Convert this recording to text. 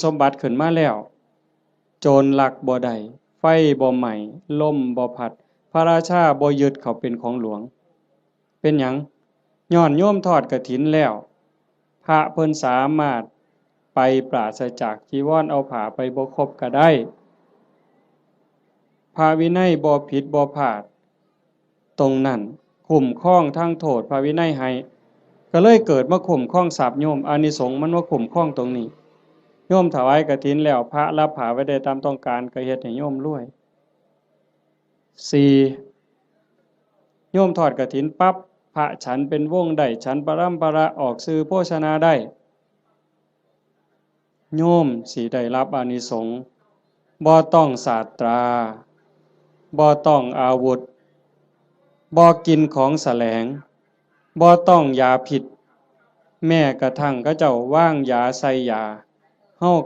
สมบัติขึ้นมาแล้วโจรลักบ่ได้ไฟบ่ไหม้ลมบ่พัดพระราชาบ่ยึดเขาเป็นของหลวงเป็นหยังย้อนโยมทอดกฐินแล้วพระเพิ่นสามารถไปปราศจากจีวรเอาผ้าไปบ่ครบก็ได้พระวินัยบ่ผิดบ่พลาดตรงนั้นคุ้มครองทั้งโทษพระวินัยให้ก็เลยเกิดมาคุ้มครองทรัพย์โยมอานิสงส์มันว่าคุ้มครองตรงนี้โยมถวายกฐินแล้วพระรับผ้าไว้ได้ตามต้องการก็เฮ็ดให้โยมรวย4โยมทอดกฐินปั๊บพระฉันเป็นวงได้ฉันปรัมปราออกสื่อโภชนาได้โยมสิได้รับอานิสงส์บ่ต้องศาสตราบ่ต้องอาวุธบ่กินของแสลงบ่ต้องยาพิษแม้กระทั่งเขาเจ้าว่างยาใส่ยาเฮาก็